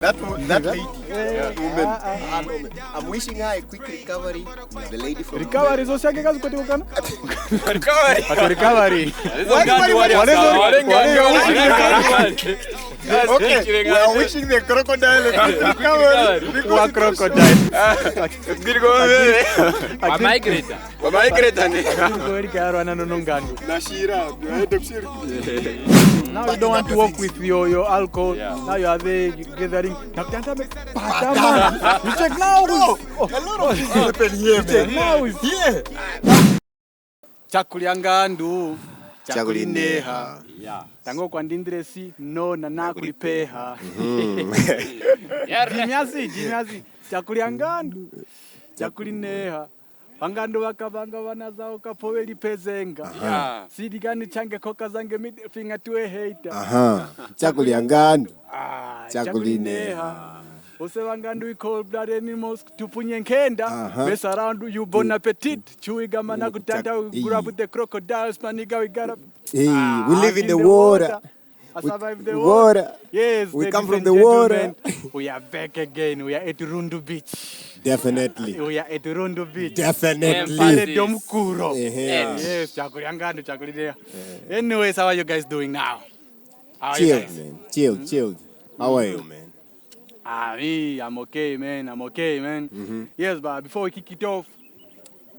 That lady, woman. I'm wishing her a quick recovery. The lady from recovery is also kazi kote ukana. Recovery. Okay, we are wishing the crocodile a quick recovery. Crocodile. Now you don't want to work with your alcohol. Yeah. Now you are there gathering. You check now. A lot of things happen here, man. Now here. Chakuliangandu. Chakulineha. Yeah. Tango kwa ndindresi no na kulipeha. Jimiasi. Chakuliangandu. Chakulineha. Vangando vakavanga vana zao kapoveli pezenga. Sidigani change koka zange middle finger to a hater. Chakuliangandu. Chakulineha. Ose vangando we cold blood animals tupunyenkenda. Mess around you bon appetit. Chuiga mana kutanta we grew up with the crocodiles maniga we got up. Hey, we live in the water. I survive the water. Yes, we come from the water. We are back again. We are at Rundu Beach. Definitely. We are at Rundu Beach. Definitely. Yes, Chakuliangandu. Anyways, how are you guys doing now? Chill, man. Chill. How are you, man? I'm okay, man. Mm-hmm. Yes, but before we kick it off,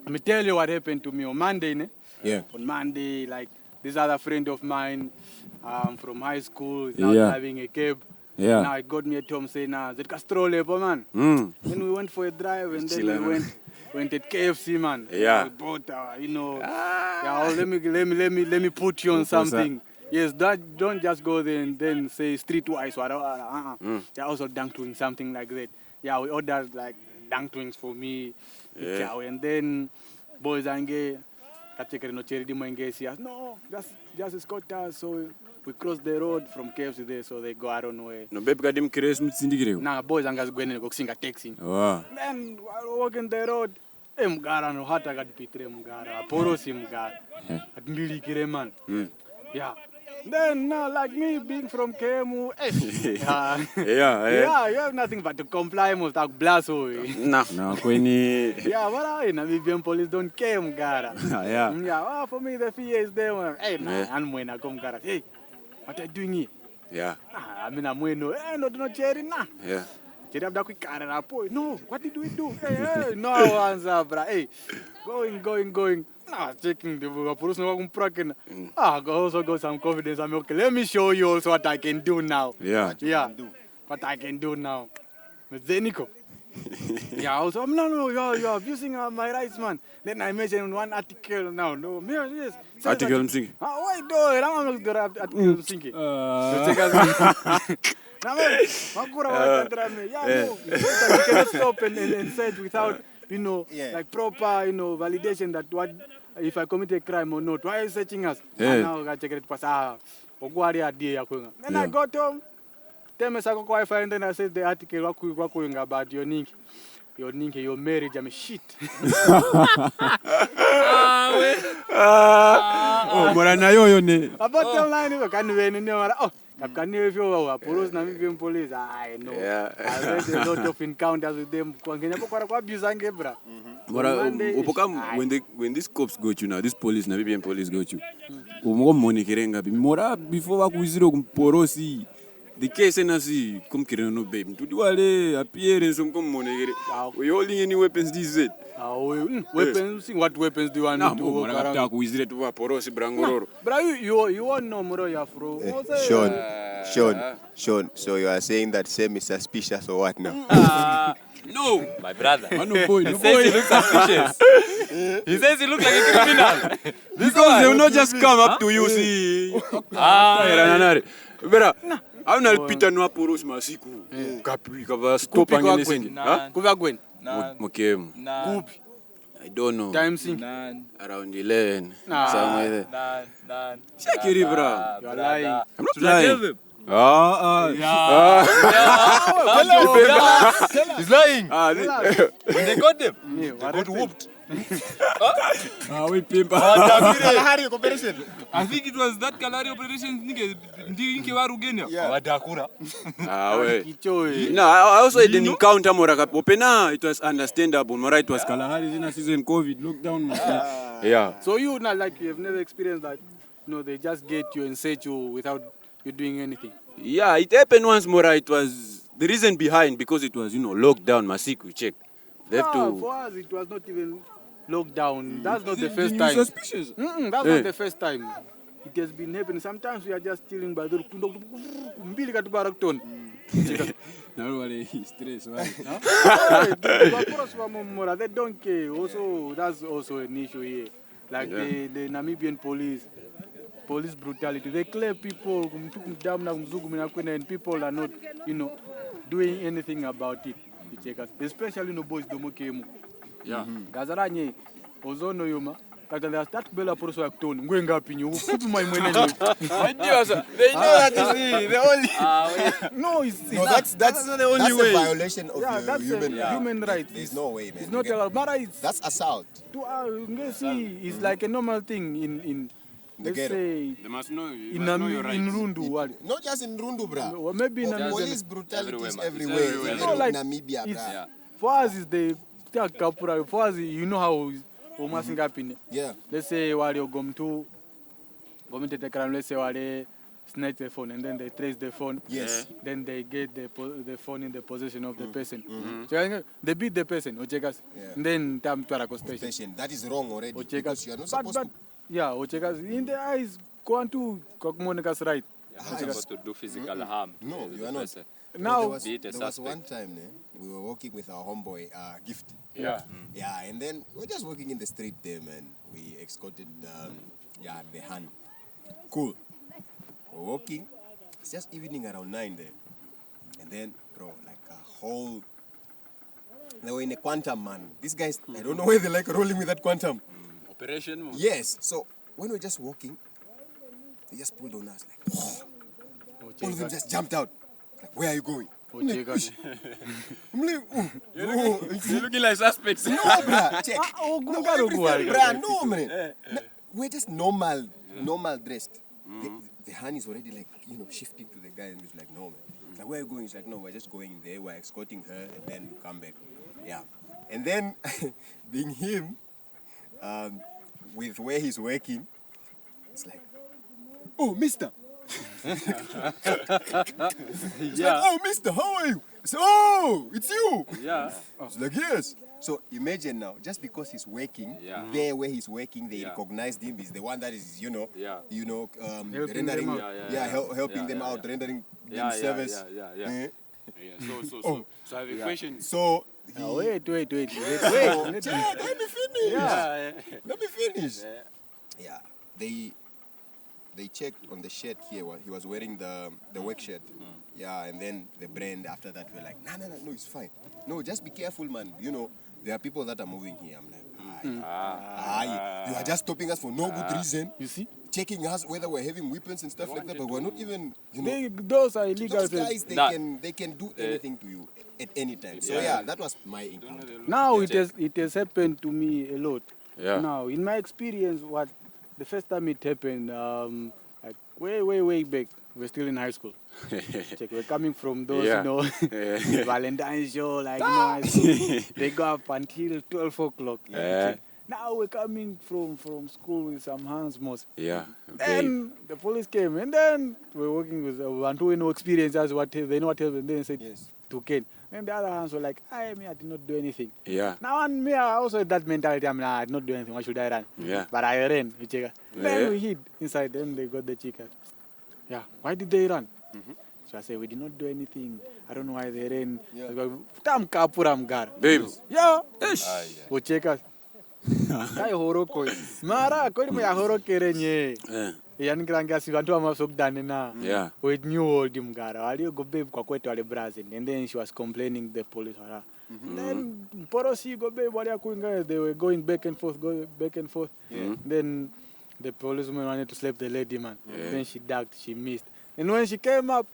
let me tell you what happened to me on Monday. Yeah. On Monday, like this other friend of mine from high school is now driving a cab. Yeah. Now it got me at home saying, "Zet stroll man." Then we went for a drive and then we went at KFC, man. Yeah. We bought, let me put you on something. Yes, don't just go there and then say streetwise. They're also dunkling something like that. Yeah, we ordered like dunklings for me. Yeah. And then boys and gay, no, just escort us. So we crossed the road from KFC there, so they go our own way. No, baby, got them crazy mutsindikire. Nah, boys and guys going to go sing a taxi. Wow. Then while walking the road, mgara no hata gadipitre mgara, porosi mgara, admilikire man. Yeah. Then like me being from KMU, you have nothing but to comply with that blast. No, Queenie. Yeah, what Namibian police don't care, Mgara. Yeah, for me the fee is there. Hey, I'm when I come, Gara. Hey, what are you doing here? Yeah. I mean, I'm when no cherry, nah. Yeah. No, what did we do? Hey, no answer, bro. Hey, going. Checking the person. I also got some confidence. I'm okay. Let me show you also what I can do now. Yeah. What I can do now. Zeniko. Yeah, also, no, you're abusing my rights, man. Then I mentioned one article now. No, yes. Article I'm thinking. Wait, I'm not going to article I'm thinking. You cannot stop and say it without, like proper, validation that what if I commit a crime or not. Why are you searching us? Now I check it pass. Then I got home. Tell me Wi-Fi and then I said the article about your ninki, your marriage. I'm shit. About the line, can you police Namibian police? I know. Yeah. I had a lot of encounters with them. When these cops go to now, this police, Namibian police go to, before porosi. The case and I see, come kirano baby. To do appearance some money. We holding any weapons this is it. Weapons? What weapons do you want to walk around? But you want no more Afro. Sean, so you are saying that Sam is suspicious or what now? No, my brother. Manu boy, he says he looks suspicious. He says he looks like a criminal. Because they will not just come up to you, see. I'm not Peter no poros masiku. Kapi kava stop anything. Kuva Gwen. Mokem. I don't know. Time sing. Around 11. Somewhere there. None. Check it, bro. You are lying. I'm not lying. He's lying. When they got them, Yeah, they got whooped. We pimp. Kalahari operation. I think it was that Kalahari operation. Ndinge warugenya. Wadakura. No, I also had an encounter Moraka Popena. It was understandable. Mora, it was Kalahari in a season COVID lockdown. Yeah. So you not like you have never experienced that, they just get you and set you without you doing anything. Yeah, it happened once Mora. It was the reason behind because it was lockdown. Masik we check. They have to. For us it was not even lockdown. That's not the first time. Suspicious. That's not the first time. It has been happening. Sometimes we are just chilling by the Stress. They don't care. Also, that's also an issue here. Like the Namibian police brutality. They clear people and people are not, doing anything about it. Especially boys domokemu. Yeah. Gazaranye ozono yuma. Katanda start bela poroso acton. Ngwenga pinyo. Kupi my mwenene. They know that is the only. No, that's not the only way. That's a violation of that's human rights. There's no way, man. It's not allowed. But that's assault. It's like a normal thing in let's ghetto. say They must know. in Rundu. Not just in Rundu, bruh. Or maybe in Police brutality is everywhere. everywhere. No, like, Namibia, bruh. For us, is the kapura. For us, you know how almost happening. Yeah. Let's say while you go to the crime, let's say while they snatch the phone and then they trace the phone. Yes. Then they get the phone in the possession of the person. So they beat the person. And then time to Station. That is wrong already. Because you are not supposed to. Yeah, in the eyes, go on to Kokmonika's right. You're supposed to do physical harm. No, you are not. Now, there was one time we were walking with our homeboy, Gift. Yeah. Yeah, and then we were just walking in the street there, man. We escorted the hand. Cool. We're walking. It's just evening around 9 there. And then, bro, like a whole... They were in a quantum, man. These guys, I don't know why they like rolling with that quantum. Operation mode. Yes. So, when we were just walking, they just pulled on us. Like, all of them just jumped out. Like, where are you going? I'm like, You're looking like suspects. No, bruh. Check. No, man. We're just normal dressed. The hand is already like, shifting to the guy, and he's like, no, man. It's like, where are you going? He's like, no, we're just going there. We're escorting her, and then we come back. Yeah. And then, being him, with where he's working, it's like, oh, mister. It's like, oh, mister, how are you? I said, oh, it's you. Yeah. It's like, yes. So imagine now, just because he's working, there where he's working, they recognized him. He's the one that is, rendering, helping them out, rendering them service. So I have a question. So wait. let me finish. Let me finish. Yeah. They checked on the shirt here. He was wearing the work shirt. Yeah, and then the brand after that were like, no, it's fine. No, just be careful, man. There are people that are moving here. I'm like, you are just stopping us for no good reason. You see? Checking us whether we're having weapons and stuff like that, but we're not even, those are illegal. Those guys, they can do anything to you at any time. So that was my encounter. Now it has happened to me a lot. Yeah. Now, in my experience, the first time it happened, like way back, we're still in high school. We're coming from those, Valentine's show, like, high school. They go up until 12 o'clock. Yeah. Now we're coming from school with some hands most. Yeah. Then the police came, and then we're working with one who no experience as they know what happened. And then they said, to Ken. And the other hands were like, I did not do anything. Yeah. Now, and me, I also had that mentality. I did not do anything. Why should I run? Yeah. But I ran. Then we hid inside. Then they got the chica. Yeah. Why did they run? So I said, we did not do anything. I don't know why they ran. Tam kapuram gar. Babes. Yeah. We check us. Kai horoko. Mara, kodi me ahoroke renye. Yani kranga si vantu amasokdane na. Yeah. With new old mgara. Wali go babe kwa kwetu wale Brazil. And then she was complaining the police. Then porosi go babe wali akuinga. They were going back and forth. Then the policeman wanted to slap the lady, man. Then she ducked, she missed. And when she came up,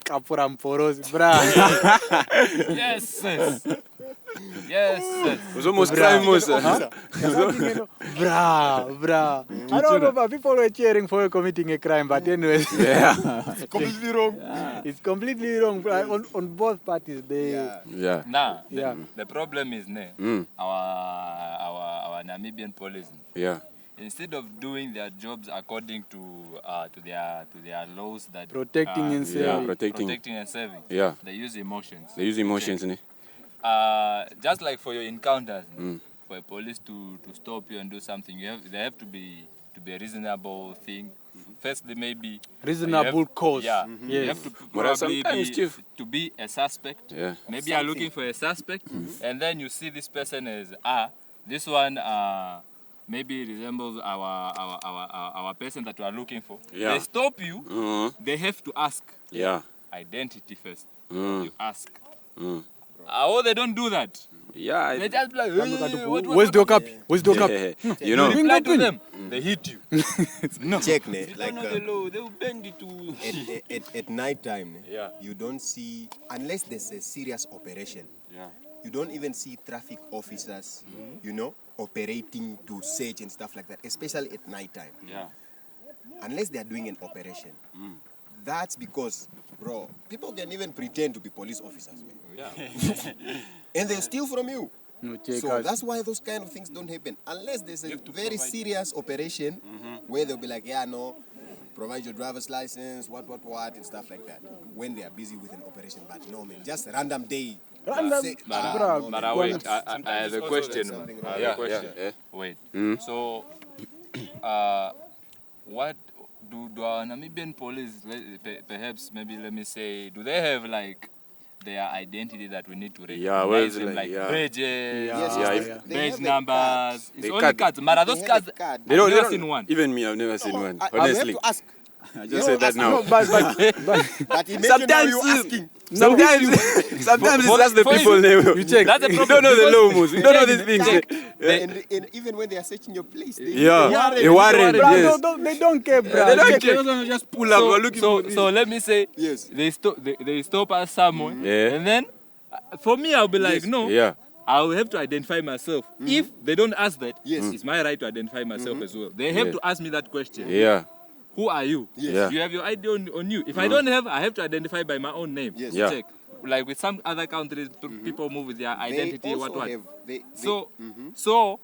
Kapura Mporos, bruh. Yes. Yes. It was almost crime, Bruh. I don't know, but people were cheering for her committing a crime, but anyway. Yeah. Completely wrong. It's completely wrong on both parties. Yeah. Nah, Yeah. the problem is our Namibian police. Yeah. Instead of doing their jobs according to their laws that Protecting and Yeah, saving. protecting and serving, Yeah. they use emotions. They use emotions, ne? Just like for your encounters, for a police to stop you and do something, they have to be a reasonable thing. Firstly, maybe Reasonable cause. Yeah, you Yes. have to But probably sometimes, Chief. be a suspect. Yeah. Maybe you're looking for a suspect, and then you see this person as this one maybe resembles our person that we are looking for. Yeah. They stop you. They have to ask Yeah. identity first. You ask. Mm. Oh, they don't do that. Yeah. They just be like, Where's the cup? Where's the cup? You know. You reply to them, they hit you. Check, ne? They Like don't know the law. They will bend it to. at night time, ne? Yeah. You don't see, unless there's a serious operation, Yeah. you don't even see traffic officers, you know, operating to search and stuff like that, especially at night time. Yeah. Unless they are doing an operation. That's because, bro, people can even pretend to be police officers, man. Yeah. And they steal from you. No, So that's why those kind of things don't happen. Unless there's a very serious operation where they'll be like, yeah, no, provide your driver's license, what, and stuff like that. When they are busy with an operation. But no, man, just a random day. Random- Say, Bruh, no, But man. wait, I have a also question. there's something I wrong. have Yeah, a question. yeah. Wait. So, what do our Namibian police, perhaps, maybe let me say, do they have like their identity that we need to recognize? Yeah, well, it's them, like, yeah. badges, Yes, Yeah, yes, if- they badge have a numbers. card. It's They only card. cards. But are They those have cards? a card. They don't, I've they never don't, seen one. Even me, I've never seen one. I have Honestly. to ask. I just said that now. No, but But imagine now you asking. Sometimes it's just the for people name. You check. That's the We problem. don't know the because- law, Mos. We don't know these things. And even when they are searching your place, they Yeah, a warrant, Bruh, yes. they don't care, bruh. They don't Check. care. Just pull up. We're looking for this. So let me say, Yes. they stop us somewhere, Yeah. and then for me I'll be like, no, Yeah. I'll have to identify myself. If they don't ask that, Yes. it's my right to identify myself as well. They have Yeah. to ask me that question. Yeah. Who are you? Yes. Yeah. You have your ID on you. If I don't have, I have to identify by my own name. Yes. Yeah. Check. Like with some other countries, people move with their identity. They What also what? have- So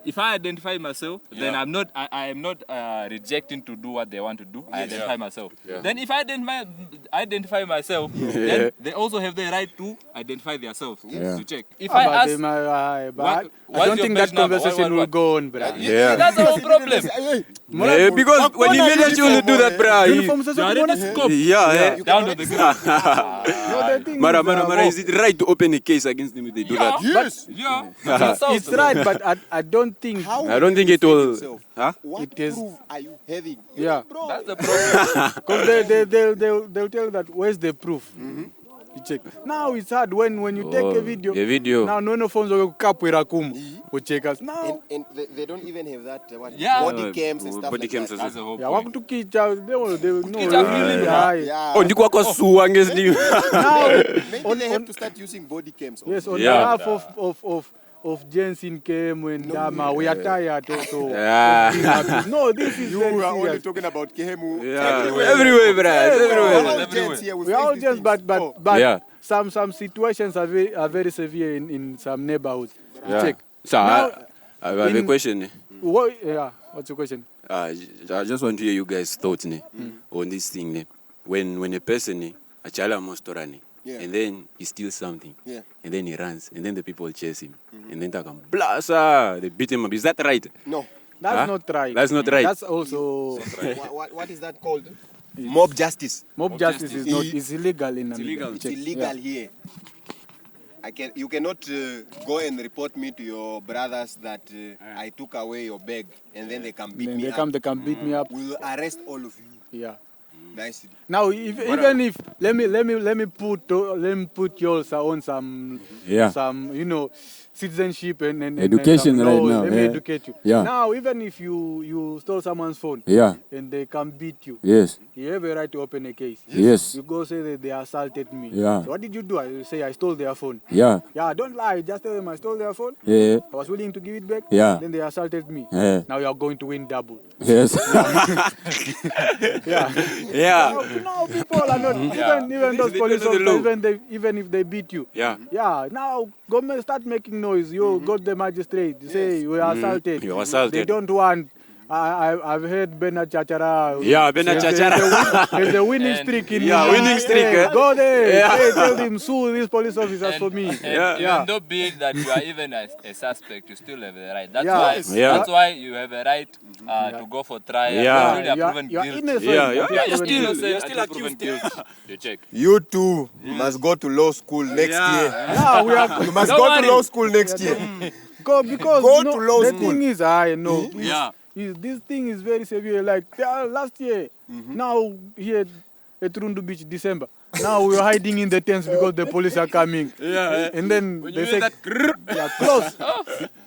if I identify myself, then Yeah. I am not rejecting to do what they want to do. I Yes. identify myself. Yeah. Then if I identify myself, then they also have the right to identify themselves. Yeah. To check. If Ah, I but ask, they might- but What- I what's don't your think badge that number? conversation What? will go on, bruh. Yeah. that's our problem. Yeah, because when he made that, you will do that, bruh. Uniform You sasa are kuna- already scoped Yeah, down to the ground. No, the thing Mara, is, Mara, Mara, is it right to open a case against them if they do that? Yes. Yeah. it's right, but I don't think. How I don't will think you it will. defend yourself? Huh? What It is- proof are you having? Yeah. Bro, That's the problem. Because they'll tell that where's the proof. You check. Now it's hard when you take Oh, a video. a video. Now no phones will kapwera kum. We check us now. and they don't even have that Yeah. body cams and stuff Body like cams that. as That's the whole Yeah, point. wakutukicha they will know. Kicha really, Yeah. Yeah. Oh, ndiko wako suwa ngezi. Now Maybe they have to start using body cams. yes, on Yeah. behalf of Jensen came and Dama, we are tired also. Yeah. No, this is You very are only serious. talking about Kehemu. Yeah. Everywhere, bruh. It's We're everywhere. all Everywhere. gents here. We We are face all these just things. but Yeah. some situations are very severe in some neighborhoods. Yeah. Check. So, Now, I have a in- question. What's your question? I just want to hear you guys' thoughts on this thing. When a person, a child mostorani, Yeah. and then he steals something, Yeah. and then he runs, and then the people chase him, and then they come, blasa, they beat him up. Is that right? No. That's Huh? not right. That's not right. That's also What is that called? Mob justice. mob justice is not justice. is illegal in Namibia. illegal. It's Check. illegal Yeah. here. You cannot go and report me to your brothers that I took away your bag and then they can beat Then me they up. come, they can beat me up. We will arrest all of you. Yeah. Nice. Now, even if let me put you also on some citizenship and Education some right laws. now, Let me yeah. educate you. Yeah. Now, even if you stole someone's phone, Yeah. and they come beat you, Yes. you have a right to open a case. Yes. You go say that they assaulted me. Yeah. So what did you do? I say I stole their phone. Yeah. Yeah, don't lie. Just tell them I stole their phone. Yeah. I was willing to give it back. Yeah. Then they assaulted me. Yeah. Now you are going to win double. Yes. Yeah. Yeah. Now people are not even those They police don't know the officers, even if they beat you. Yeah. Yeah. Now government start making noise. You go to the magistrate. You say you were assaulted. You were assaulted. They don't want. I've heard Bernard Chachara. Yeah, Bernard Chachara. There's a winning streak in winning streak. Hey, go there. Yeah. Hey, tell him sue these police officers for me. Even though be it that you are even a suspect, you still have the right. That's Yeah. why you have a right to go for trial. Yeah. Until you are proven You are guilty. innocent. Yeah, You are yeah. proven Still- guilty. you're still accused. You check. You too must go to law school next year. Yeah, we are. You must Don't go worry. to law school next year. Because Go no, to law the school. thing is, I know. Yeah. This thing is very severe. Like last year, now here at Rundu Beach, December. Now we are hiding in the tents because the police are coming. Yeah. And then When they you say, hear that, yeah,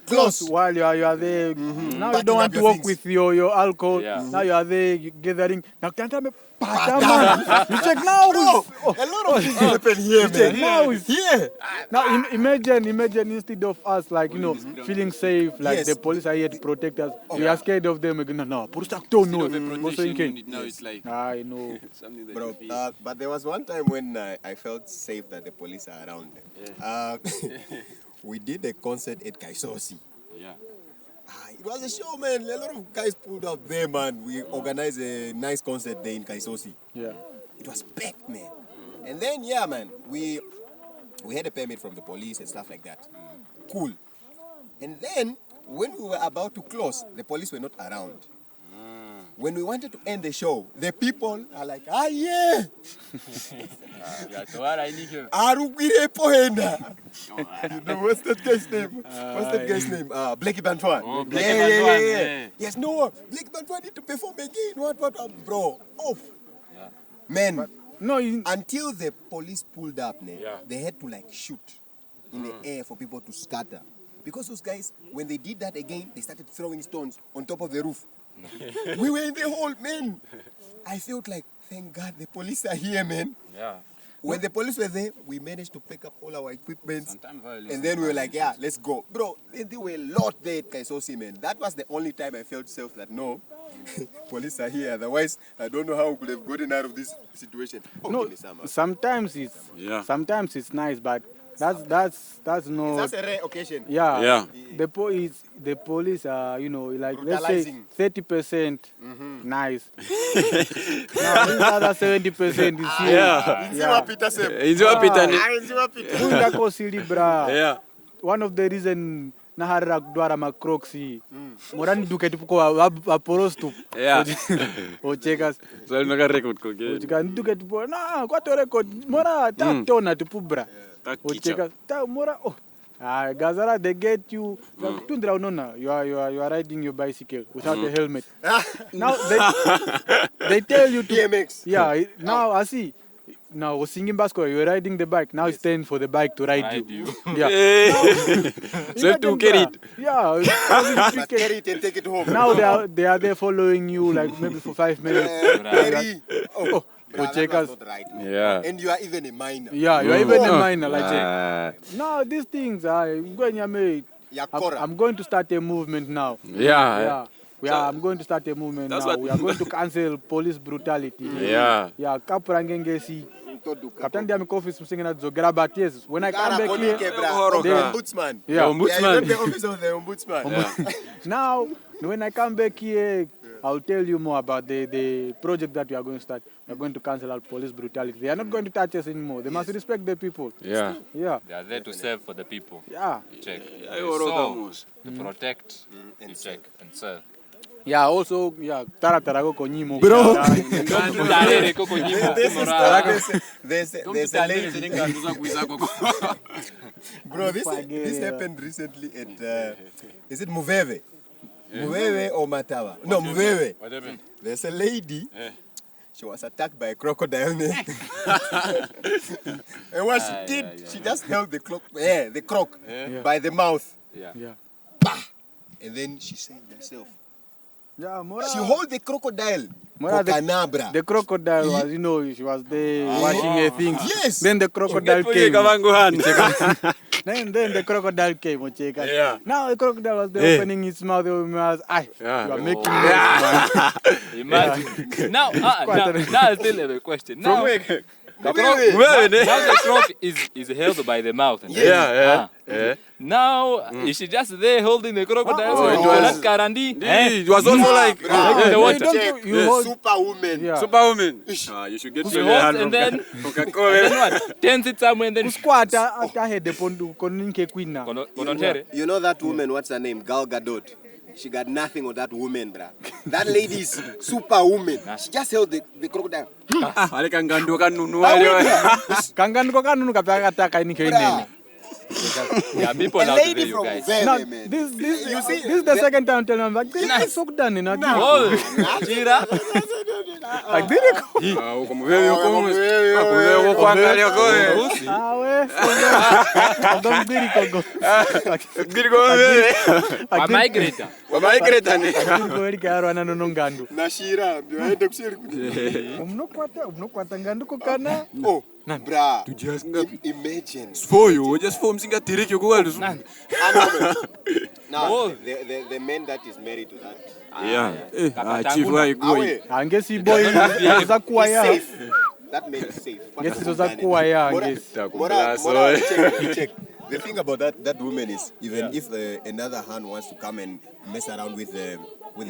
close while you are there. Now you Packing don't want up to your walk things. with your alcohol. Yeah. Now you are there gathering. Now can't tell me, man. You check now. Bro, a lot of things happen here, man. Now it's Here. Now imagine instead of us feeling safe, like Yes. the police are here to protect us, we are scared of them. No, police don't know. Now it's like I know. something that Bro, you feel. but there was one time when I felt safe that the police are around. We did a concert at Kaisosi. Yeah. It was a show, man. A lot of guys pulled up there, man. We organized a nice concert there in Kaisosi. Yeah. It was packed, man. And then, yeah, man, we had a permit from the police and stuff like that. Cool. And then, when we were about to close, the police were not around. When we wanted to end the show, the people are like, yeah. Arugire Pohena. You know, what's that guy's name? What's that guy's name? Blakey Bantuan. Oh, Blakey Bantuan, yeah. Yes, no, Blakey Bantuan need to perform again. What, bro? Off. Yeah. Man, No, until the police pulled up, Yeah. they had to like shoot in the air for people to scatter. Because those guys, when they did that again, they started throwing stones on top of the roof. We were in the hole, man. I felt like, thank God the police are here, man. Yeah. When the police were there, we managed to pick up all our equipment. Sometimes violence And then we were like, yeah, let's go. Bro, there were a lot there at Kaisosi, man. That was the only time I felt safe that, no, police are here. Otherwise, I don't know how we could have gotten out of this situation. Oh, no. give me some, Sometimes it's nice, but that's no. That's a rare occasion. Yeah. Yeah. The police are, like let's say Brutalizing. 30% nice. Now this other 70% is here. Yeah. Nzima Peter Sep. It's your Peter. Nzima Peter. Ndako silibra. Yeah. One of the reason naharra kudwara makroxi. Morani duke tupuko aporostu. Yeah. Ochekas. So I'm not record ko. Ochika duke tupo na kwa to record mora tona tupubra. Ocheka ta mora Gazara, they get you. Tundra unona, you are riding your bicycle without a helmet. Now they tell you to BMX. Yeah. Now I see. Now singing basketball, you're riding the bike. Now it's time for the bike to ride you. Yeah. So to carry it. Yeah. But carry it and take it home. Now they are there following you like maybe for 5 minutes. Carry. Oh, check us. not right. Yeah. And you are even a minor. Yeah, you're even a minor. Like now these things I'm going to start a movement now. Yeah. I'm going to start a movement now. We are going to cancel police brutality. Yeah. Yeah, Kapurangengesi. Captain Diamik office singing at Zogara, but yes, when I come back here, The ombudsman. yeah. Ombudsman. The office of the ombudsman. Now when I come back here, I'll tell you more about the project that we are going to start. We are going to cancel out police brutality. They are not going to touch us anymore. They must respect the people. Yeah. Yeah. They are there to serve for the people. Yeah. Check. So, To protect and check and serve. Yeah, also, Taratarago Konyimo. Bro. There's There's a lady. Bro, this happened recently at, is it Muveve? Muveve or Matawa? No, Muveve. What happened? There's a lady. she was attacked by a crocodile. And what she did, she just held the croc by the mouth. Yeah. Bah! And then she saved herself. Yeah, Mora. She held the crocodile. Mora, the crocodile was, she was there washing her things. Yes. Then the crocodile came. Kavango hand. Then the crocodile came. Yeah. Now the crocodile was there opening its mouth. You are making noise, man. Imagine. Now I still have a question. Now, the croc is held by the mouth. Now, is she just there holding the crocodile? So it was not Karandi. It was also like the water. Superwoman. Yeah. Superwoman. You should get She your holds hand and from then what? Turns it somewhere and then You know that woman, what's her name? Gal Gadot. She got nothing on that woman, bruh. That lady is superwoman. She just held the crocodile. Ale kangando kanunu. Yeah, people A out lady there, you from guys. Vele, Now, man. this is the second time telling me, like, this is so done, Oh, Chira. like, did it go? Migrator. Oh, bruh. Imagine. For you, just form singa tirik you go. Now, the man that is married to that. Chief, where you going? I guess he boy is Safe. That man is safe. Guess it was a choir, I guess. Check. The thing about that woman is, even if another hand wants to come and mess around with the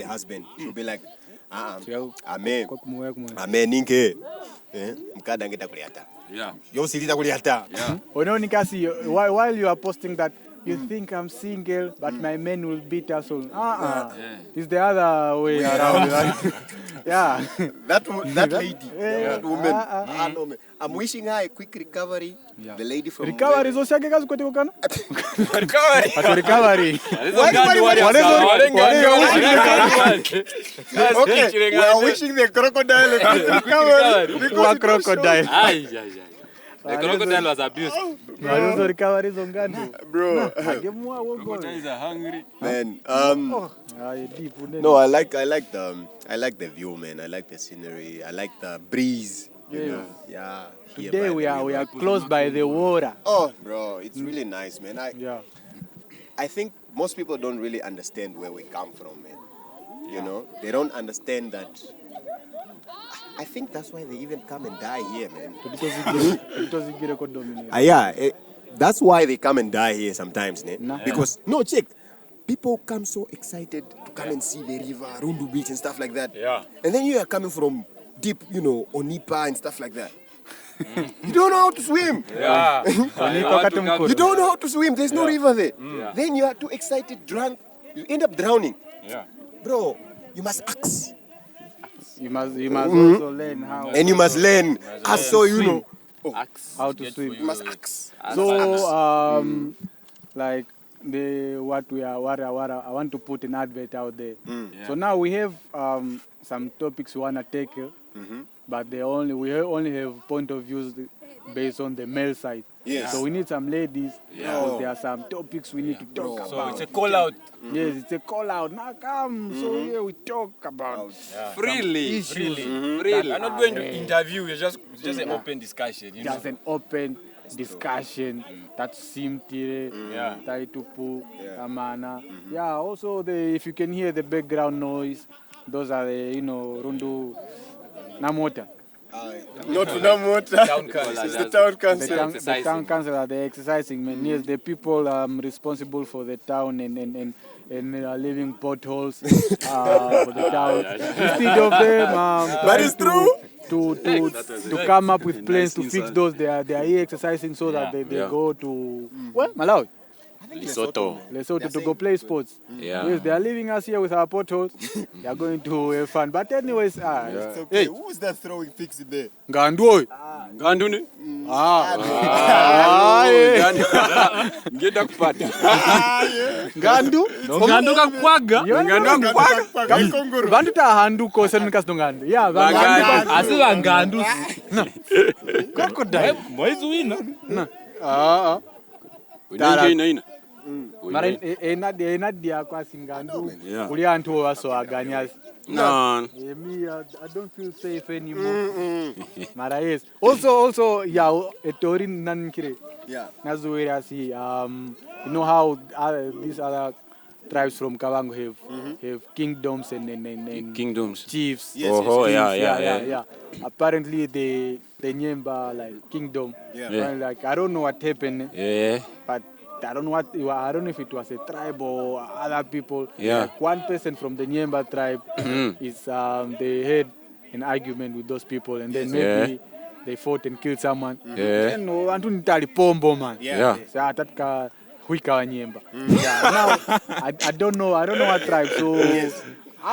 husband, she'll be like, amen, ninke, mkada ngeta kuliata. Yeah. Yo silita kuliata. While you are posting that, you think I'm single, but my men will beat us all. It's the other way around. Yeah. That lady, that woman. I'm wishing her a quick recovery. Yeah. The lady from recovery. Recovery. Okay, we are wishing the crocodile a quick recovery. Crocodile. The crocodile was abused. Bro. Crocodiles are hungry. Man, no, I like the view, man. I like the scenery. I like the breeze. You know? Yeah. Today we are close by the water. Oh, bro, it's really nice, man. I think most people don't really understand where we come from, man. You know, they don't understand that. I think that's why they even come and die here, man. That's why they come and die here sometimes, man. Because check. People come so excited to come and see the river, Rundu Beach and stuff like that. Yeah. And then you are coming from deep, Onipa and stuff like that. You don't know how to swim. Yeah. You don't know how to swim. There's no river there. Then you are too excited, drunk. You end up drowning. Yeah. Bro, you must axe. You must also learn how. And you must learn. How to swim. You must axe. So, like what I want to put an advert out there. So now we have some topics we want to tackle, but we only have point of views based on the male side. Yes. So we need some ladies. Because there are some topics we need to talk about. So it's a call out. Yes, it's a call out. Now come. So here we talk about freely. issues. Freely. I'm not going to interview. It's just an open discussion. Just an open discussion. That's simple. Taitupu, amana. Yeah. Also, if you can hear the background noise, those are the Rundu Namota. Not Namota. It's the town council. The town council are the exercising men. Yes, the people responsible for the town and leaving potholes for the town. Instead of them, that is true. To come up with plans to fix those, they are here exercising so that they go to Malawi. Lesotho to go play sports. Yes, they are leaving us here with our potholes. They are going to have fun. But anyways, hey, who is that throwing pigs in there? Gandui. Ganduni. Ngenda kupata. Ngandu? Ngandu kakwaga. Ngandu kakwaga. Bantu ta handu ko sen kas ngandu. Yeah, Ngandu. Asiba ngandu. Crocodile. Moizu wina. Ina. Mara enadia kwa singandu. Yeah. Uli antu waso aganyas. No. Me, I don't feel safe anymore. Mara yes. Also, yeah, etori nankire. Yeah. Nazuera si you know how these other tribes from Kavango have kingdoms and Kingdoms. chiefs. Yes, Oh, yes, Yeah. Apparently the Nyemba like kingdom. Yeah. Like I don't know what happened. Yeah. But I don't know if it was a tribe or other people. Yeah. Like one person from the Nyemba tribe is they had an argument with those people and then maybe they fought and killed someone. Yeah. Then antu nitali pombo man. Yeah. So atatka huika wa Nyemba. Yeah. Now I don't know what tribe. So I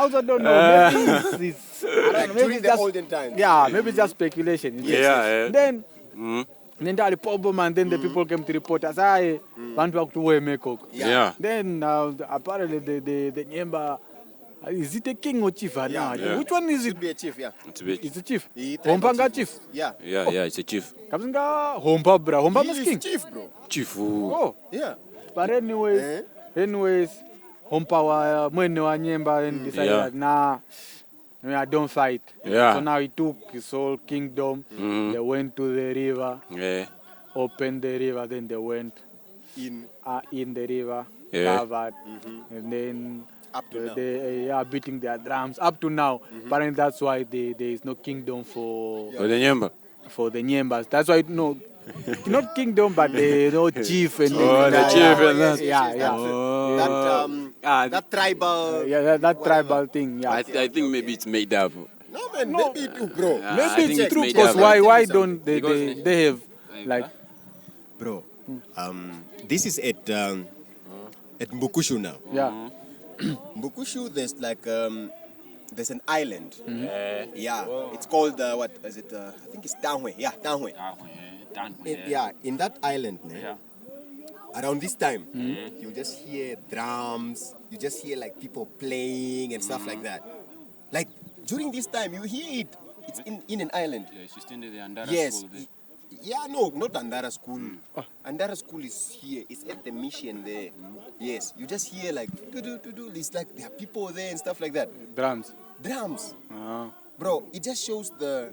also don't know. Maybe it's I don't know. Maybe During it's the just olden times. yeah. Maybe it's just speculation. Yeah. Then. Nendali problem and then the people came to report as I want to to make. Yeah. Then apparently the Nyemba is it a king or chief? Yeah. Which one is it? Should be a chief, yeah. It's a chief. He tried Hompanga to- chief. Yeah. Yeah, it's a chief. Kapsinga Hompa bra. Hompa He mas is king. chief, bro. Chief. Oh. Yeah. But anyways, Hompa wa mwene wa Nyemba and decided Yeah. that nah. I don't fight. Yeah. So now he took his whole kingdom. They went to the river, Yeah. opened the river, then they went in the river, Yeah. covered, and then Up to now. they are beating their drums up to now. Apparently, that's why there is no kingdom for Oh, the Nyemba. the Nyembas. That's why not kingdom, but the no chief and the chief and that. That tribal. that tribal thing. Yeah, I think maybe it's made up. No, man, maybe too, bro. I maybe think it's true made because up. why don't they Because- they have like Bro, this is at Mbukushu now. yeah. Mbukushu, there's like there's an island. Yeah, it's called what is it? I think it's Tanhwe. Yeah, Tanhwe. Yeah, in that island, man, around this time, you just hear drums. You just hear like people playing and stuff like that. Like during this time, you hear it. It's in an island. Yeah, she's still in the Andara Yes. school there. Yeah, no, not Andara school. Andara school is here. It's at the mission there. Yes, you just hear like do. It's like there are people there and stuff like that. Drums. Drums, Ah. bro. It just shows the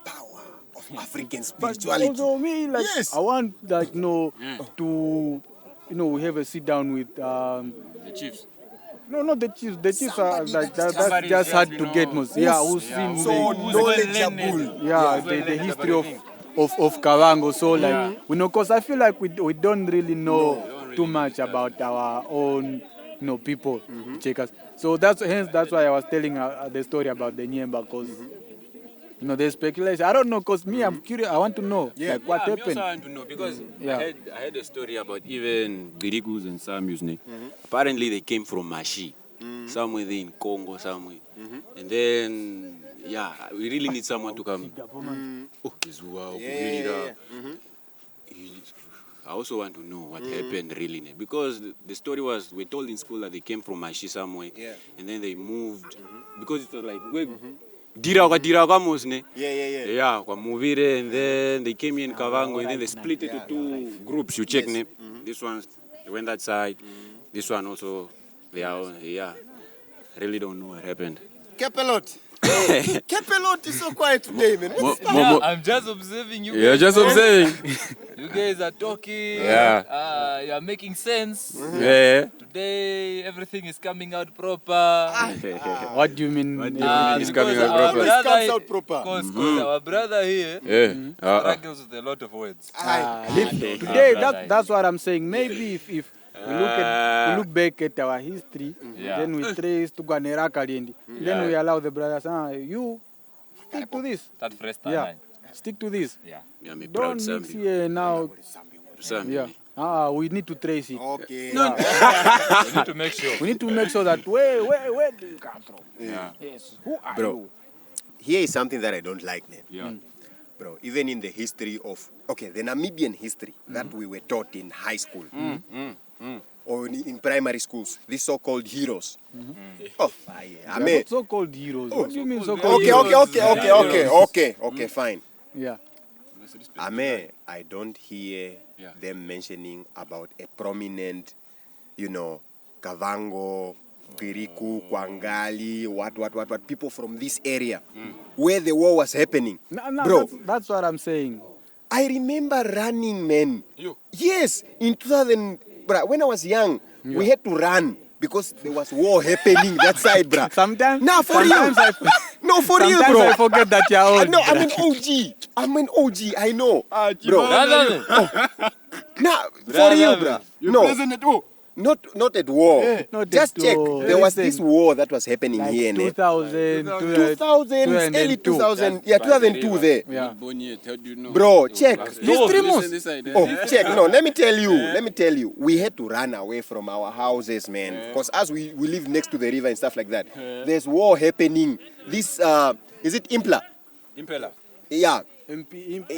power of African But spirituality. also me, like, Yes. I want, like, to, we have a sit down with, The chiefs. no, not the chiefs. The chiefs are, Somebody like, that's that's Somebody just hard just, to you get know, most. Yeah, who's seen So the, knowledgeable. the history of Kavango. So, like, because I feel like we don't really know too much about our own, people, checkers. So that's why I was telling the story about the Nyemba, because, there's speculation. I don't know, because me, I'm curious. I want to know, like, what I happened. also want to know because Yeah. I heard a story about even Birigus and Samus. Apparently they came from Mashi, somewhere there in Congo, somewhere. And then, we really need someone to come. Oh, Zua, Yeah. I also want to know what happened really. Because the story was, we're told in school that they came from Mashi somewhere. Yeah. And then they moved. Because it was like, dira kwa ne. Yeah. Kwa Muvire, and then they came in Kavango, and then they split it to two groups. You check name. This one, they went that side. This one also, they are, really don't know what happened. Kepelot. Kepelot is so quiet today, man. What's Yeah, I'm just observing you. You're guys. just observing. You guys are talking. Yeah. You are making sense. Yeah. Today everything is coming out proper. What do you mean? It's coming out our proper. It comes brother, out proper. because our brother here Yeah. struggles with a lot of words. Today, that's what I'm saying. Maybe if we look back at our history, then we trace to Ganera Kalindi. Then we allow the brothers, you stick to this. That first Yeah, time. stick to this. Yeah. Yeah, me proud Don't mix Sambi. here now. Sambi. Yeah. We need to trace it. Okay. We need to make sure. We need to make sure that where do you come from? Yeah. Yes. Who are Bro. you? Here is something that I don't like, man. Yeah. bro, even in the history of, the Namibian history that we were taught in high school or in primary schools, these so-called heroes. Oh, I mean, not so-called heroes. What do you mean so-called heroes? Okay, fine. Yeah. I don't hear them mentioning about a prominent, Kavango, Kiriku, Kwangali, what, people from this area where the war was happening. No, bro, that's what I'm saying. I remember running, man. Yes, in 2000, bruh, when I was young, we had to run because there was war happening that side, bruh. Sometimes. Nah, for real. No, for real, Sometimes bro. I forget that you're old. No, I'm an OG. I know. Bro. Nah, for real, bruh. No. Present at all. Not at war. Not Just at check. war. There was this war that was happening like here. 2000, 2000, early 2000. Yeah, 2002 there. Yeah. How do you know? Bro, check. Check. No, let me tell you. We had to run away from our houses, man. Because as we live next to the river and stuff like that, there's war happening. This, is it Impala? Impala. Yeah. Impala.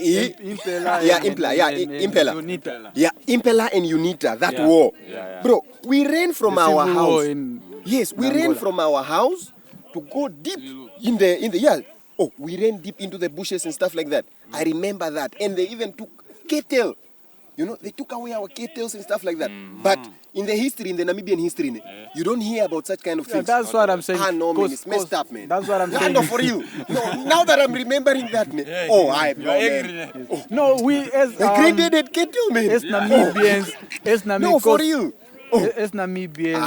Impala. Yeah, Impala and UNITA, that war. Bro, we ran from our house. Yes, we ran from our house to go deep in the we ran deep into the bushes and stuff like that. I remember that. And they even took cattle. They took away our cattle and stuff like that. But in the Namibian history, you don't hear about such kind of things. That's what I'm saying. No, man, it's messed up, man. That's what I'm saying. No, for real. No, now that I'm remembering that, man. No, we as the great cattle, man. as Namibians, No, for real. As Namibians,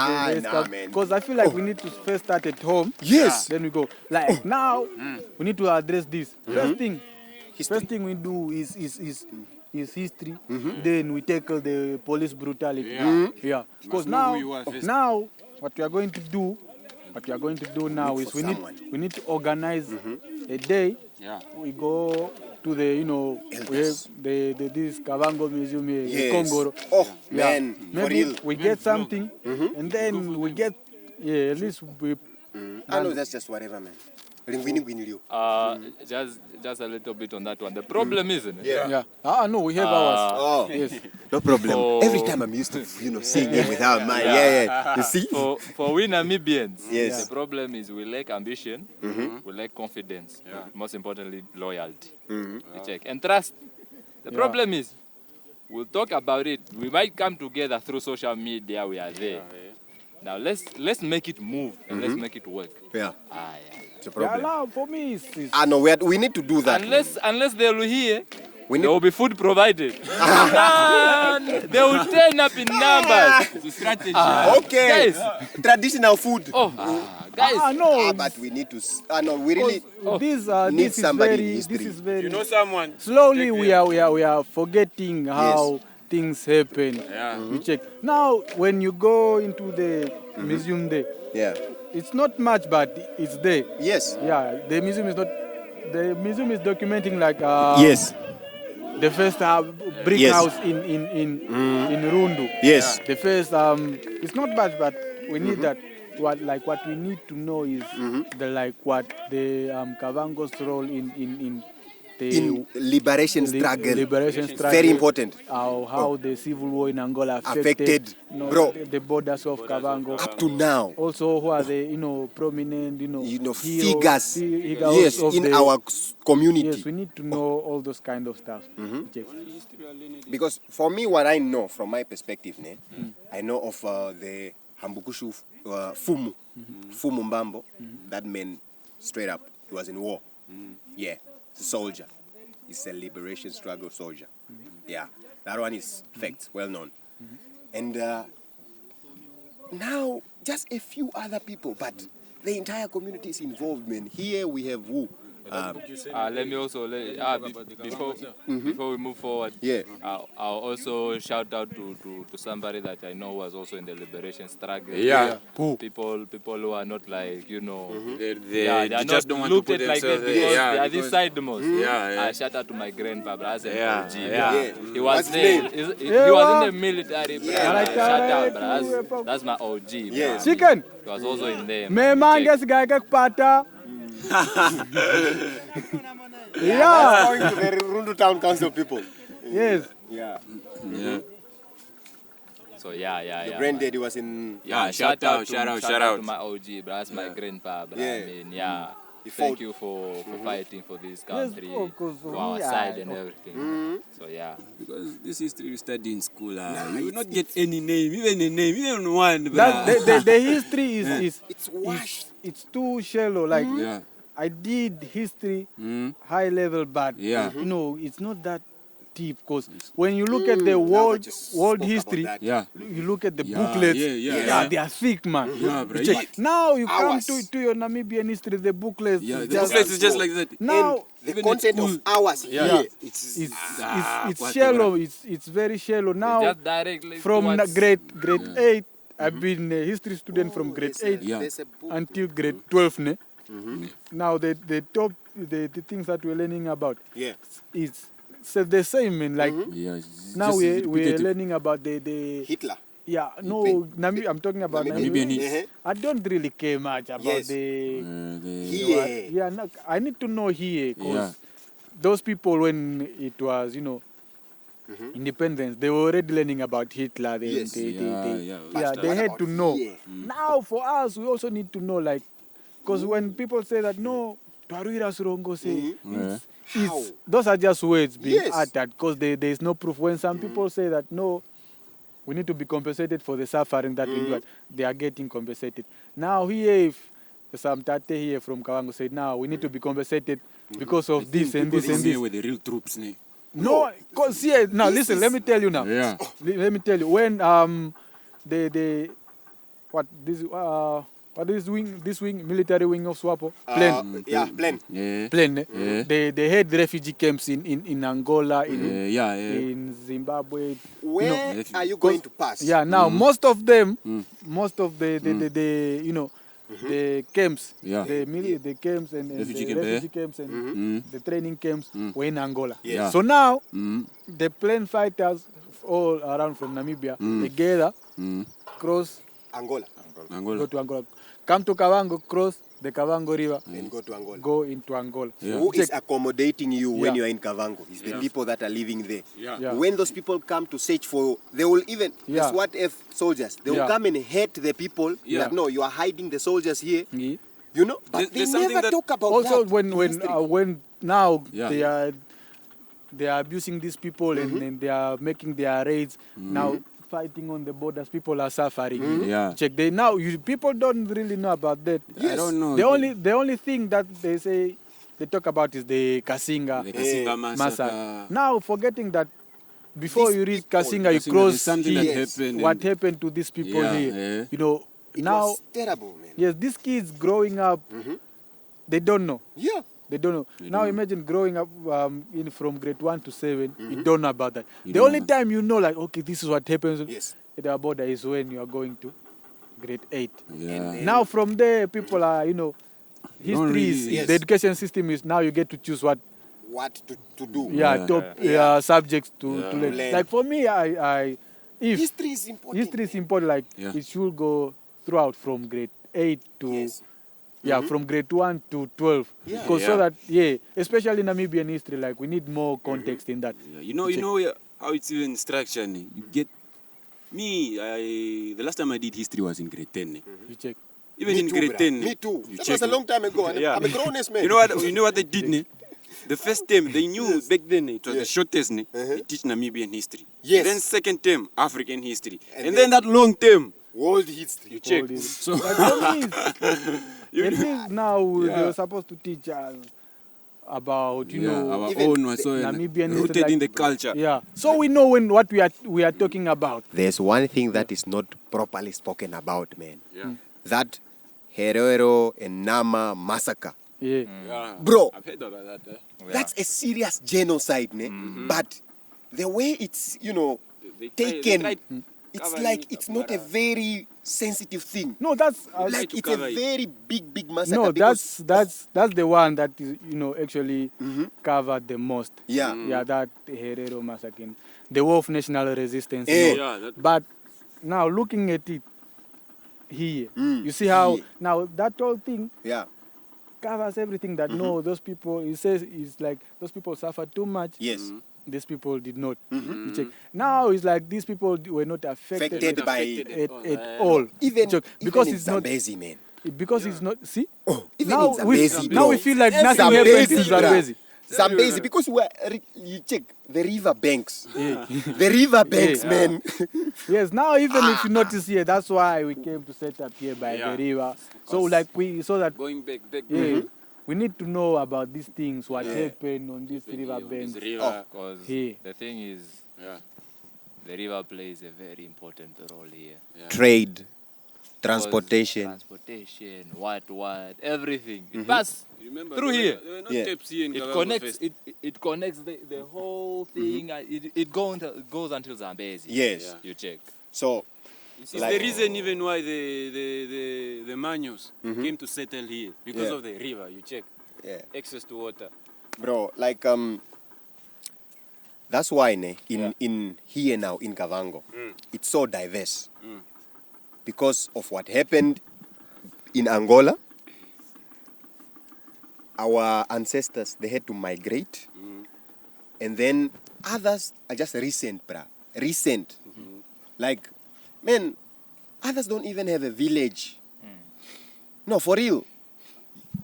because I feel like we need to first start at home. Yes. Then we go. Like now, we need to address this. First thing we do is history. Then we tackle the police brutality. Yeah. Because now what we are going to do now is we need to organize a day. Yeah. We go to the we have this Kavango museum here in Congo. Oh man, maybe we get something and then we get at least we. I know that's just whatever, man. Just a little bit on that one. The problem isn't it? Yeah. No, we have ours. Yes. No problem. Every time I'm used to, saying it without mine. Yeah. You see? For we Namibians, yes. The problem is we lack ambition, we lack confidence, most importantly, loyalty. You check. And trust. The problem is, we'll talk about it. We might come together through social media. We are there. Now let's make it move and let's make it work. Yeah. It's a problem. Yeah, for me, no, we need to do that. Unless they will hear, there will be food provided. They will turn up in numbers. It's a strategy. Okay. Guys. Traditional food. Guys. No. But we need to. No, we really need somebody. This is very. Someone. Slowly we are forgetting how things happen. Yeah. You check. Now when you go into the museum there. Yeah. It's not much, but it's there. Yes. Yeah, the museum is not. The museum is documenting like yes. The first brick house in Rundu. Yes. The first it's not much, but we need that. What we need to know is the Kavango's role in the liberation struggle. Very important. How the civil war in Angola affected the borders of Kavango. Up to now. Also, who are the prominent figures in our community. Yes, we need to know all those kind of stuff. Because for me, what I know from my perspective, I know of the Hambukushu Fumu Mbambo. That man, straight up, he was in war. Yeah. Soldier. He's a liberation struggle soldier. Yeah, that one is facts, well known. And now, just a few other people, but the entire community is involved, man. Here we have who? Let me also before we move forward. Yeah. I'll also shout out to somebody that I know was also in the liberation struggle. Yeah. People who are not like they are just not don't want to looked put at like that themselves because there. they are this side the most. Yeah. Shout out to my grandpa, as an OG. Yeah. He was there. He was in the military. Shout out, bro. That's my OG. Yes. Chicken. He was also in there. Yeah. Going to the Rundu Town Council people. Yes. Yeah. Yeah. So yeah. The granddaddy was in. Yeah, shout out. to my OG, bro. That's my grandpa, bro. Yeah. I mean, yeah. He Thank fought. you for fighting for this country, of course, for our yeah. side and everything. So yeah. Because this history you study in school, you will not get any name, even one. The history is It's washed. it's too shallow. Like Yeah. I did history high level, but Yeah. you know it's not that deep. Because when you look at the world just world spoke history, about that. Yeah. you look at the Yeah, booklets. yeah. They are thick, man. Yeah, bro. You check. Now you come Hours. to your Namibian history, the booklets. Yeah, is the just- booklet is just like that. now The Even content at of school. ours Yeah. here. It's it's shallow. It's very shallow now. Just directly From towards- grade 8, I've been a history student from grade 8 Yeah. There's a book. until grade 12. Ne? Now the things that we're learning about Yeah. is so the same. Man. Like Yeah, it's now just we're repetitive. learning about the Hitler. I'm talking about Namibian Namibia. history. I don't really care much about Yes. the Here. yeah. No, I need to know here because Yeah. those people when it was independence, they were already learning about Hitler. Yes. They But they what had about to know. here? Now for us, we also need to know, like, because when people say that no, Twaruira Surongo say How? those are just words being Yes. uttered because there is no proof. When some people say that no, we need to be compensated for the suffering that we do, they are getting compensated. Now here, if some tate here from Kavango said, now we need to be compensated because of this and this and Here this. with the real troops, ne? No, because here now listen. Let me tell you now. Yeah. Let me tell you when the this wing military wing of Swapo plane Plane. plane they had refugee camps in Angola in Zimbabwe. Where are you going to pass? Yeah, now most of them, most of the the camps, Yeah. the camps and Refugee the camp, refugee camps and the training camps were in Angola. Yeah. So now the plane fighters all around from Namibia together cross, Angola. go to Angola, come to Kavango, cross the Kavango River, And go to Angola. go into Angola. Yeah. Who is Check. accommodating you when Yeah. you are in Kavango? It's the people that are living there. Yeah. When those people come to search for, they will even, Yeah. the SWAT soldiers, they will Yeah. come and hate the people. Yeah. That, no, you are hiding the soldiers here. Yeah. You know, but There's they something never that- talk about Also, that. when in history. when now Yeah. they are abusing these people and they are making their raids now, fighting on the borders. People are suffering. Yeah. Check they now. People don't really know about that. I don't know. The only thing that they talk about is the Kasinga The Kasinga massacre. massacre. Now forgetting that before These you reach people- Kasinga, you Kasinga, cross there's something that here. happened What and- happened to these people Yeah, here? yeah. You know It now. was terrible, man. Yes, these kids growing up, they don't know. Yeah. They don't know. Now don't know. imagine growing up from grade 1 to 7, you don't know about that. You The don't only know. time you know, like, okay, this is what happens Yes. at our border is when you are going to grade 8. Yeah. Now from there, people are, history really- is, Yes. the education system is now you get to choose what, What to do. top subjects to learn. Learn. Like for me, if History is important. history is important, like Yeah. it should go throughout from grade 8 to Yes. from grade 1 to 12. Yeah. Because so Yeah. that especially Namibian history, like we need more context in that. Yeah, you know how it's even structured. Ne? You get me. The last time I did history was in grade 10. Ne? You check. Even Me in too, grade bruh. 10. ne? Me too. You That check was a ne? long time ago. Yeah. I'm a grown-ass man. You know what they did? Ne? The first term they knew back then it was the shortest. Ne? They teach Namibian history. Yes. Then second term African history, And and then that long term. World history. You check. All this. So But for me, at least now they were supposed to teach us about our even own was so Namibian history, rooted like- in the culture. yeah. So we know what we are talking about. There's one thing that is not properly spoken about, man. Yeah. That Herero and Nama massacre. Yeah. Yeah. Bro, I've heard about that. that's a serious genocide, ne? But the way it's, They taken, tried it's covering like it it's up, not but, a very sensitive thing. No, that's Like to it's a cover it. very big massacre. no, because, that's the one that is actually covered the most. yeah. Yeah, that Herero massacre, the War of National Resistance. Eh. Yeah, that- But now looking at it here, you see how Yeah. now that whole thing Yeah. covers everything that no, those people, he says, it's like those people suffered too much. Yes. These people did not. You check. Now it's like these people were not affected by at all. Because it's not Zambezi, man. Because it's not. See. Even now in Zambezi, now we feel like nothing happens in Zambezi. Zambezi, because you check the river banks. The river banks, man. Yes, now even if you notice here, that's why we came to set up here by the river. So like we saw that Going back. we need to know about these things, what happened on this river bank. Because the thing is, the river plays a very important role here. Trade, transportation, what, everything. It passes through here. There were no tapes here in It Kavango connects. first. It connects the whole thing. It goes until Zambezi. Yes. You check. So It's the reason even why the Manus came to settle here, because of the river. You check. Access to water. Bro, like that's why in here now in Kavango, it's so diverse. Because of what happened in Angola, our ancestors, they had to migrate. And then others are just recent, bruh. Recent. Like, man, others don't even have a village. No, for real.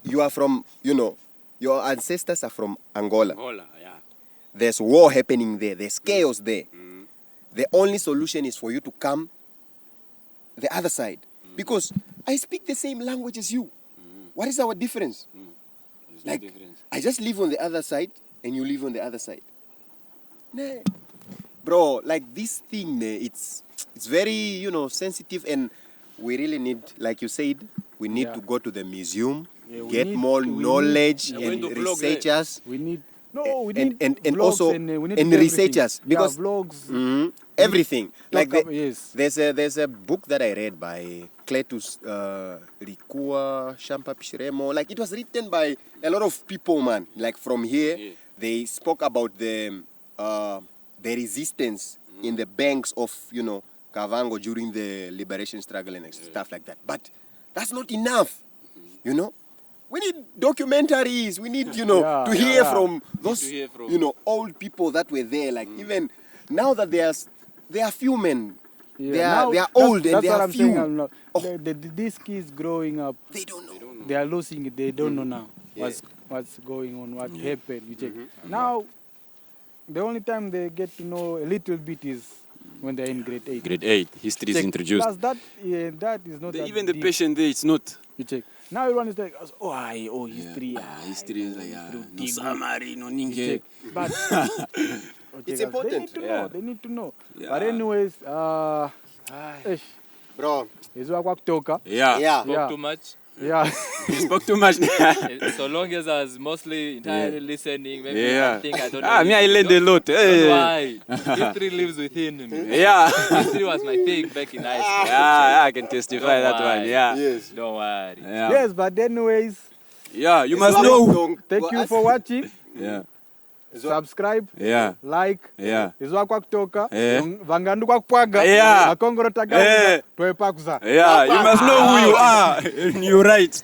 You are from, your ancestors are from Angola. There's war happening there. There's chaos there. The only solution is for you to come the other side. Because I speak the same language as you. What is our difference? Like, no difference. I just live on the other side and you live on the other side. Nah. Bro, like this thing, it's very, sensitive, and we really need, like you said, we need to go to the museum, get more knowledge and researchers. We need and also researchers, because vlogs, everything. Like there's a book that I read by Cletus Rikua Shampa Pishiremo. Like it was written by a lot of people, man. Like from here, they spoke about the resistance in the banks of Kavango during the liberation struggle and stuff like that. But that's not enough, We need documentaries. We need, to hear from those, old people that were there. Like even now that they are few men. They are old and they are few. These kids growing up, they don't know. They are losing it. They don't know now what's going on, what happened. You check. Now, the only time they get to know a little bit is when they're in grade 8. Grade 8, history is introduced. That is not even the patient there, it's not. You check. Now everyone is like, history. History is like, no summary, no ninge. But it's important. They need to know. But anyways, bro, is what talk. Spoke too much. Yeah. You spoke too much. So long as I was mostly entirely listening, maybe I think I don't know. I learned a lot. Don't why. History lives within me. History was my thing back in high school. I can testify that one. Yes. Don't worry. Yes, but anyways. You must know. Thank you for watching. Subscribe, like, izwa kwa kutoka, vangandu kwa kupwaga, akongoro tagaza, tuepakuza. You must know who you are, and you're right.